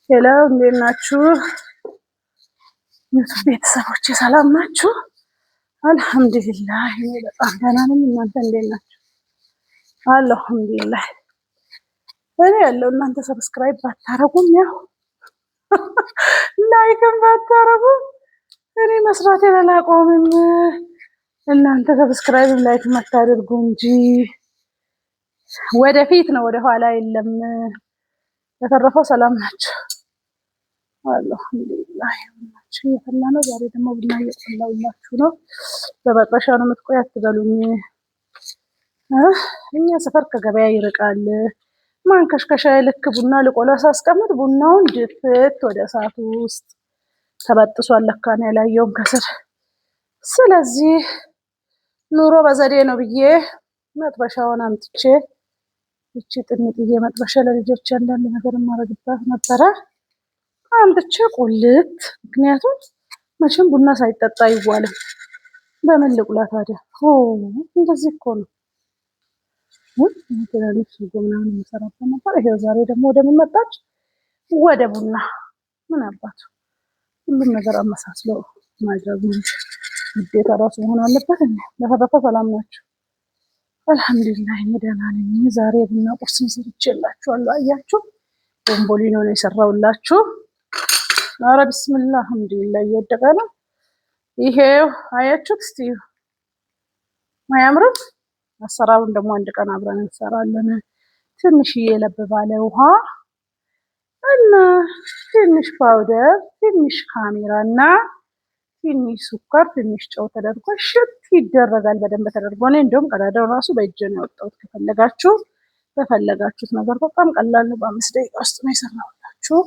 ሄሎ እንዴት ናችሁ? ዩቱብ ቤተሰቦቼ ሰላም ናችሁ? አልሐምዱሊላህ እኔ በጣም ደህና ነኝ። እናንተ እንዴት ናችሁ? አልሐምዱሊላህ እኔ ያለው እናንተ ሰብስክራይብ ባታረጉም ያው ላይክም ባታረጉም እኔ መስራቴን አላቆምም። እናንተ ሰብስክራይብ ላይክ ማታደርጉ እንጂ ወደፊት ነው ወደኋላ የለም። በተረፈው ሰላም ናቸው። አልሐምዱሊላህ ይሁንላችሁ። እየፈላ ነው። ዛሬ ደግሞ ቡና እየቆላሁላችሁ ነው። በመጥበሻ ነው የምትቆይ አትበሉኝ። እኛ ሰፈር ከገበያ ይርቃል። ማንከሽከሻ ልክ ቡና ልቆላ ሳስቀምጥ ቡናውን ድፍት ወደ እሳቱ ውስጥ ተበጥሷል። ለካ ነው ያላየውም ከስር። ስለዚህ ኑሮ በዘዴ ነው ብዬ መጥበሻውን አምጥቼ እቺ ጥንጥዬ መጥበሻ ለልጆች አንዳንድ ነገር ማረግባት ነበረ አምጥቼ ቁልት። ምክንያቱም መቼም ቡና ሳይጠጣ አይዋልም። በምን ልቁላ ታዲያ? እንደዚህ እኮ ነው። ትናንሽ ምናምን የምሰራበት ነበር። ይሄው ዛሬ ደግሞ ወደ ምን መጣች? ወደ ቡና። ምን አባቱ ሁሉም ነገር አመሳስሎ ማድረግ ነው። ግዴታ ራሱ መሆን አለበት። በተረፈ ሰላም ናቸው። አልሐምዱሊላህ እኔ ደህና ነኝ። ዛሬ ቡና ቁርስ ሰርቼላችኋለሁ። አያችሁ ቦምቦሊኖ ነው የሰራሁላችሁ። ኧረ ቢስሚላህ አልሐምዱሊላህ እየወደቀ ነው። ይሄው አያችሁት? እስቲ አያምርም? አሰራሩን ደግሞ አንድ ቀን አብረን እንሰራለን። ትንሽዬ ለብ ባለ ውሃ እና ትንሽ ፓውደር፣ ትንሽ ካሜራ እና ትንሽ ስኳር፣ ትንሽ ጨው ተደርጎ ሽት ይደረጋል። በደንብ ተደርጎ ነው። እንደውም ቀዳዳው ራሱ በእጄ ነው ያወጣሁት። ከፈለጋችሁ በፈለጋችሁት ነገር በጣም ቀላል ነው። በ5 ደቂቃ ውስጥ ነው የሰራሁላችሁ።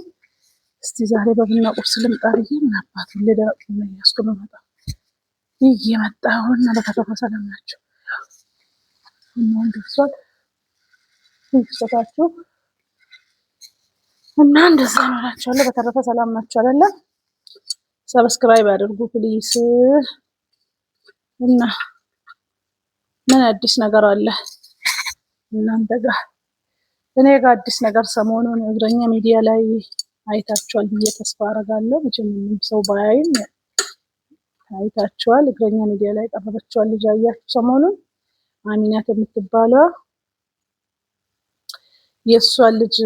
እስቲ ዛሬ በቡና ቁርስ ልምጣ ብዬ ምን አባቱ ልደረቅ ነው ያስከመጣ እየመጣሁና በተረፈ ሰላም ናቸው። እና እንደሷል ይሰጣችሁ እና እንደዛ ነው እላችኋለሁ። በተረፈ ሰላም ናቸው አይደለ? ሰብስክራይብ አድርጉ ፕሊስ። እና ምን አዲስ ነገር አለ እናንተ ጋር? እኔ ጋር አዲስ ነገር ሰሞኑን እግረኛ ሚዲያ ላይ አይታችኋል ብዬ ተስፋ አደርጋለሁ። መቼም ሰው ባያይም አይታችኋል። እግረኛ ሚዲያ ላይ ቀረበችዋል ልጅ አያችሁ ሰሞኑን አሚናት የምትባለው የእሷ ልጅ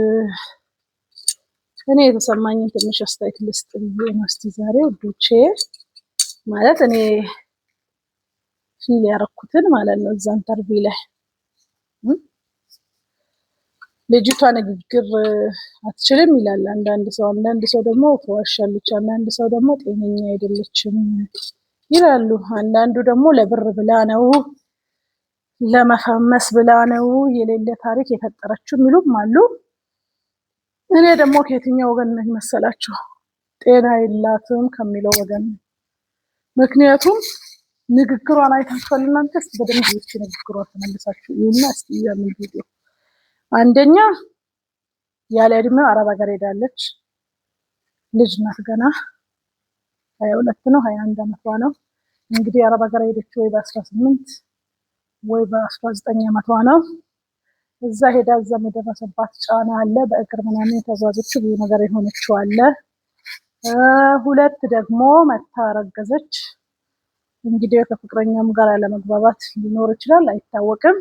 እኔ የተሰማኝን ትንሽ አስተያየት ልስጥ ብዬ ነው። እስቲ ዛሬ ውዶቼ ማለት እኔ ፊል ያረኩትን ማለት ነው። እዛ ኢንተርቪው ላይ ልጅቷ ንግግር አትችልም ይላል አንዳንድ ሰው ደግሞ ተዋሻለች፣ አንዳንድ ሰው ደግሞ ጤነኛ አይደለችም ይላሉ። አንዳንዱ ደግሞ ለብር ብላ ነው ለመፈመስ ብላ ነው የሌለ ታሪክ የፈጠረችው የሚሉም አሉ። እኔ ደግሞ ከየትኛው ወገን ነኝ መሰላችሁ? ጤና የላትም ከሚለው ወገን። ምክንያቱም ንግግሯን አይታችኋል እናንተ። እስቲ በደንብ ይቺ ንግግሯን ተመልሳችሁ ይሁንና እስቲ ያምን ቪዲዮ አንደኛ ያለ እድሜው አረብ ሀገር ሄዳለች። ልጅ ናት ገና 22 ነው 21 ዓመቷ ነው። እንግዲህ አረብ ሀገር ሄደች ወይ በ18 ወይ በ19 ዓመቷ ነው። እዛ ሄዳ እዛም የደረሰባት ጫና አለ። በእግር ምናምን የተጓዘችው ብዙ ነገር የሆነችው አለ። ሁለት ደግሞ መታረገዘች። እንግዲህ ከፍቅረኛም ጋር ያለመግባባት ሊኖር ይችላል አይታወቅም።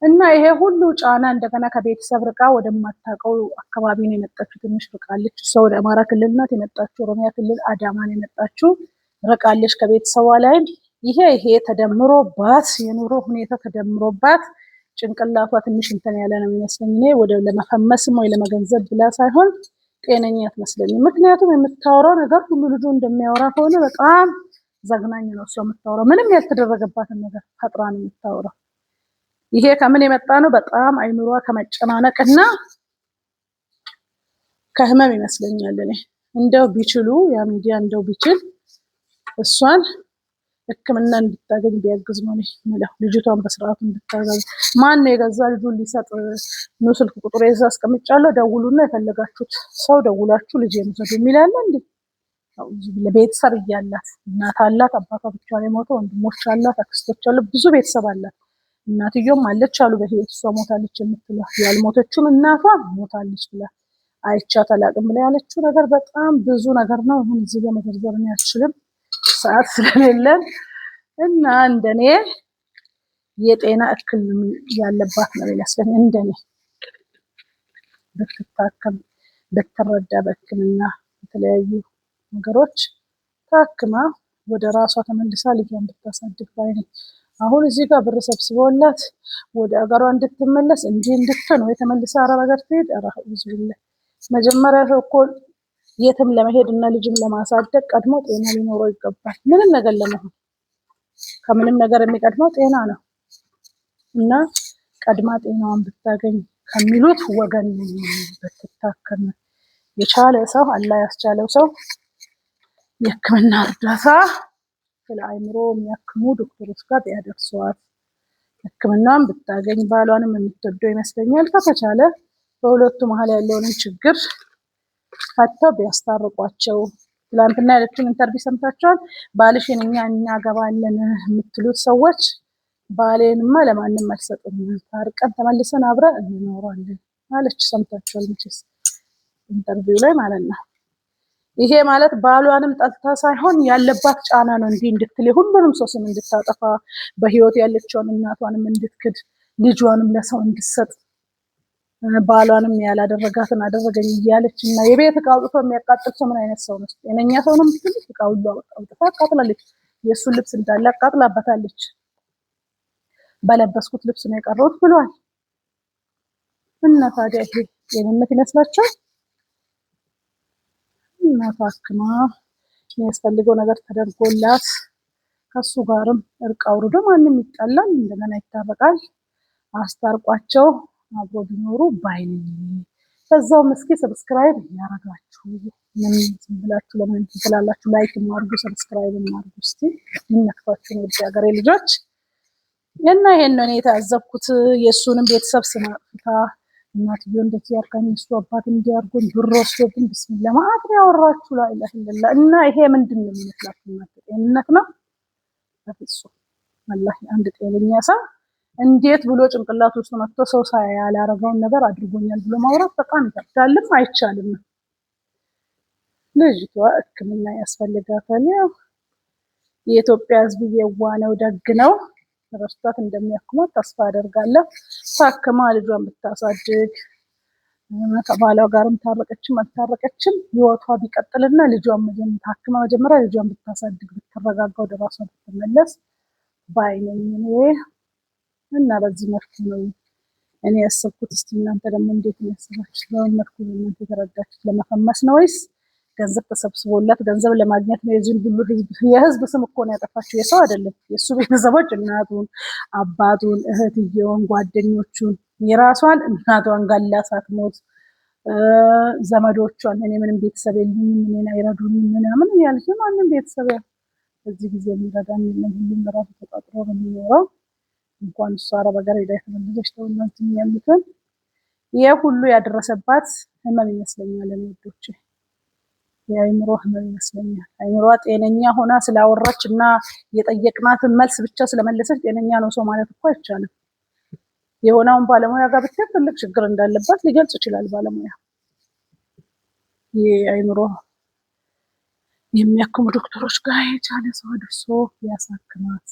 እና ይሄ ሁሉ ጫና እንደገና ከቤተሰብ ርቃ ወደማታውቀው አካባቢ ነው የመጣችው። ትንሽ ርቃለች። እሷ ወደ አማራ ክልል ናት የመጣችው፣ ኦሮሚያ ክልል አዳማ ነው የመጣችው። ርቃለች ከቤተሰቧ ላይ። ይሄ ተደምሮባት የኑሮ ሁኔታ ተደምሮባት ጭንቅላቷ ትንሽ እንትን ያለ ነው የሚመስለኝ። እኔ ወደ ለመፈመስም ወይ ለመገንዘብ ብላ ሳይሆን ጤነኛ አትመስለኝም። ምክንያቱም የምታወራው ነገር ሁሉ ልጁ እንደሚያወራ ከሆነ በጣም ዘግናኝ ነው። እሷ የምታወራው ምንም ያልተደረገባትን ነገር ፈጥራ ነው የምታወራው። ይሄ ከምን የመጣ ነው? በጣም አይምሯ ከመጨናነቅና ከህመም ይመስለኛል። እኔ እንደው ቢችሉ ያ ሚዲያ እንደው ቢችል እሷን ሕክምና እንድታገኝ ቢያግዝ ነው ማለት። ልጅቷን በስርዓቱ እንድታገኝ ማን ነው የገዛ ልጁን ሊሰጥ ነው? ስልክ ቁጥር የዛ አስቀምጫለሁ፣ ደውሉና የፈለጋችሁት ሰው ደውላችሁ ልጅ የምሰዱ የሚላለ እንዴ? ለቤተሰብ እያላት እናት አላት፣ አባቷ ብቻ ነው የሞተው፣ ወንድሞች አላት፣ አክስቶች አላት፣ ብዙ ቤተሰብ አላት። እናትዮም አለች አሉ በህይወት እሷ ሞታለች የምትለው ያልሞተችውን እናቷ ሞታለች ብላ አይቻት አላቅም ብላ ያለችው ነገር በጣም ብዙ ነገር ነው። አሁን እዚህ ጋር መዘርዘር አልችልም ሰዓት ስለሌለን እና እንደኔ የጤና እክል ያለባት ነው ይመስለኝ። እንደኔ ብትታከም ብትረዳ በሕክምና የተለያዩ ነገሮች ታክማ ወደ ራሷ ተመልሳ ልጇን ብታሳድግ ባይ ነኝ። አሁን እዚህ ጋር ብር ሰብስበውላት ወደ አገሯ እንድትመለስ እንጂ እንድትሆን ወይ ተመልሳ አረብ ሀገር ትሄድ ብዙ ይለ መጀመሪያ ሰው እኮ የትም ለመሄድ እና ልጅም ለማሳደግ ቀድሞ ጤና ሊኖረው ይገባል። ምንም ነገር ለመሆን ከምንም ነገር የሚቀድመው ጤና ነው እና ቀድማ ጤናዋን ብታገኝ ከሚሉት ወገን ብትታከም የቻለ ሰው አላህ ያስቻለው ሰው የሕክምና እርዳታ ስለ አእምሮ የሚያክሙ ዶክተሮች ጋር ቢያደርሷት ሕክምናን ብታገኝ ባሏንም የምትወደው ይመስለኛል። ከተቻለ በሁለቱ መሀል ያለውን ችግር ፈተው ቢያስታርቋቸው። ትላንትና ያለችውን ኢንተርቪው ሰምታችኋል። ባልሽን እኛ እናገባለን የምትሉት ሰዎች ባሌንማ ለማንም አልሰጥም፣ ታርቀን ተመልሰን አብረን እንኖራለን አለች። ሰምታችኋል መቼስ ኢንተርቪው ላይ ማለት ነው። ይሄ ማለት ባሏንም ጠልታ ሳይሆን ያለባት ጫና ነው እንዲህ እንድትል ሁሉንም ሰው ስም እንድታጠፋ በህይወት ያለችውን እናቷንም እንድትክድ ልጇንም ለሰው እንድትሰጥ ባሏንም ያላደረጋትን አደረገኝ እያለች እና የቤት ዕቃ አውጥቶ የሚያቃጥል ሰው ምን አይነት ሰው ነው? ጤነኛ ሰው ነው የምትል? ዕቃ ሁሉ አውጥታ አቃጥላለች። የእሱን ልብስ እንዳለ አቃጥላበታለች። በለበስኩት ልብስ ነው የቀረሁት ብሏል። እና ታዲያ ይሄ ጤንነት ይመስላችኋል? እና ታክማ የሚያስፈልገው ነገር ተደርጎላት ከሱ ጋርም እርቅ አውርዶ ማንም ይጣላል እንደገና ይታረቃል። አስታርቋቸው አብሮ ቢኖሩ ባይኔ። ከዛውም እስኪ ሰብስክራይብ ያረጋችሁ ምን ብላችሁ ለምን ትላላችሁ? ላይክ ማርጉ፣ ሰብስክራይብ ማርጉ። እስቲ ምን ነክቷችሁ ነው ሀገሬ ልጆች? እና ይሄን ነው የታዘብኩት። የእሱንም ቤተሰብ ስማጥታ እናትዮ እንደዚህ ያርካኝ እሱ አባት እንዲያርጉን ብር ወስዶብን ቢስሚላህ ማአት ያወራችሁ ላይ ለላ እና ይሄ ምንድን ነው የሚመስላችሁ? ጤንነት ነው? በፍጹም ወላሂ አንድ ጤነኛ ሰው እንዴት ብሎ ጭንቅላት ውስጥ መጥቶ ሰው ያላረገውን ነገር አድርጎኛል ብሎ ማውራት በጣም ይከብዳልም አይቻልም። ልጅቷ ሕክምና ያስፈልጋታል። ያው የኢትዮጵያ ሕዝብ የዋ ነው፣ ደግ ነው። ረስታት እንደሚያክማት ተስፋ አደርጋለሁ። ታክማ ልጇን ብታሳድግ ከባሏ ጋርም ታረቀችም አልታረቀችም ህይወቷ ቢቀጥልና ልጇን ታክማ መጀመሪያ ልጇን ብታሳድግ ብትረጋጋ ወደ ራሷ ብትመለስ ባይነኝ እኔ። እና በዚህ መልኩ ነው እኔ ያሰብኩት። እስቲ እናንተ ደግሞ እንዴት ነው ያሰባችሁት? በምን መልኩ ነው እናንተ የተረዳችሁት? ለመፈመስ ነው ወይስ ገንዘብ ተሰብስቦላት ገንዘብ ለማግኘት ነው? የዚህን ሁሉ የህዝብ ስም እኮ ነው ያጠፋችው፣ የሰው አይደለም። የእሱ ቤተሰቦች እናቱን፣ አባቱን፣ እህትየውን፣ ጓደኞቹን፣ የራሷን እናቷን ገላ ሳትሞት ዘመዶቿን እኔ ምንም ቤተሰብ የለኝም እኔን አይረዱኝም ምናምን እያለች ማንም ቤተሰብ በዚህ ጊዜ የሚረዳን የለም። ሁሉም ራሱ ተቆጥሮ ነው የሚኖረው። እንኳን እሷ አረብ ሀገር ሄዳ የተመለሰች ተውናት ያሉትን ይሄ ሁሉ ያደረሰባት ህመም ይመስለኛል። እኔ ወዶቼ የአይምሮ ህመም ይመስለኛል። አይምሮዋ ጤነኛ ሆና ስላወራች እና የጠየቅናትን መልስ ብቻ ስለመለሰች ጤነኛ ነው ሰው ማለት እኮ አይቻልም። የሆነውን ባለሙያ ጋር ብትሄድ ትልቅ ችግር እንዳለባት ሊገልጽ ይችላል ባለሙያ። የአይምሮ የሚያክሙ ዶክተሮች ጋር የቻለ ሰው አድርሶ ያሳክማት።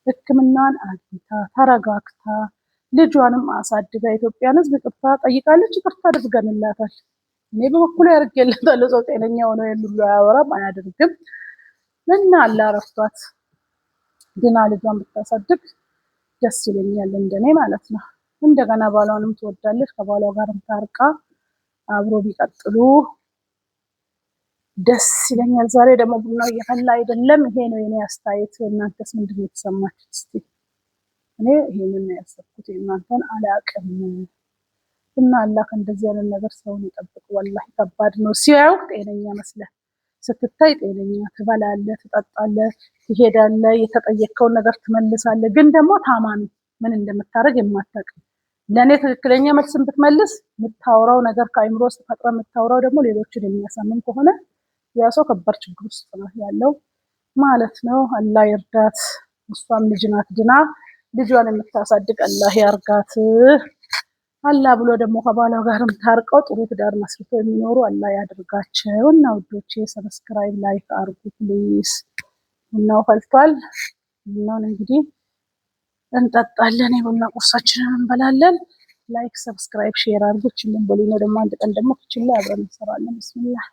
ሕክምናን አግኝታ ተረጋግታ ልጇንም አሳድጋ ኢትዮጵያን ሕዝብ ይቅርታ ጠይቃለች። ይቅርታ አድርገንላታል። እኔ በበኩሌ ያደርግላታለሁ። ሰው ጤነኛ ሆኖ ሁሉ አያወራም አያደርግም። እና አላረፍቷት ግና ልጇን ብታሳድግ ደስ ይለኛል እንደኔ ማለት ነው። እንደገና ባሏንም ትወዳለች። ከባሏ ጋርም ታርቃ አብሮ ቢቀጥሉ ደስ ይለኛል። ዛሬ ደግሞ ቡናው እየፈላ አይደለም። ይሄ ነው የኔ አስተያየት። እናንተስ ምንድን ነው የተሰማችሁ? እስቲ እኔ ይሄንን ነው ያሰብኩት። እናንተን አላቅም። እና አላህ እንደዚህ ያለ ነገር ሰውን ይጠብቅ። ወላሂ ከባድ ነው። ሲያዩቅ ጤነኛ መስለህ ስትታይ ጤነኛ ትበላለህ፣ ትጠጣለህ፣ ትሄዳለህ፣ የተጠየቀውን ነገር ትመልሳለህ። ግን ደግሞ ታማሚ ምን እንደምታደርግ የማታውቅ ለእኔ ትክክለኛ መልስን ብትመልስ የምታወራው ነገር ከአይምሮ ውስጥ ፈጥረህ የምታወራው ደግሞ ሌሎችን የሚያሳምን ከሆነ ያ ሰው ከባድ ችግር ውስጥ ነው ያለው ማለት ነው። አላህ ይርዳት። እሷም ልጅ ናት ድና ልጇን የምታሳድግ አላህ ያርጋት። አላህ ብሎ ደግሞ ከባሏ ጋርም ታርቀው ጥሩ ትዳር መስርቶ የሚኖሩ አላህ ያድርጋቸው። እና ውዶቼ ሰብስክራይብ ላይክ አርጉ ፕሊስ። ቡናው ፈልቷል። ቡናውን እንግዲህ እንጠጣለን። የቡና ቁርሳችንን እንበላለን። ላይክ ሰብስክራይብ ሼር አርጉ። እችልን ቦሊኖ ደግሞ አንድ ቀን ደግሞ ክችል ላይ አብረን እንሰራለን። ብስሚላህ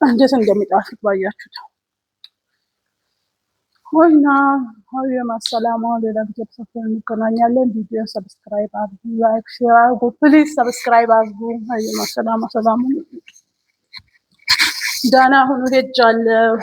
እንዴት እንደሚጣፍጥ ባያችሁት። ወይና ሀዩ ማሰላሙ ሌላ ጊዜ ተሰፍተን እንገናኛለን። ቪዲዮ ሰብስክራይብ አድርጉ፣ ላይክ ሼር አድርጉ ፕሊዝ። ሰብስክራይብ አድርጉ። ሀዩ ማሰላሙ ሰላሙ ዳና ሁኑ ሄጃለሁ።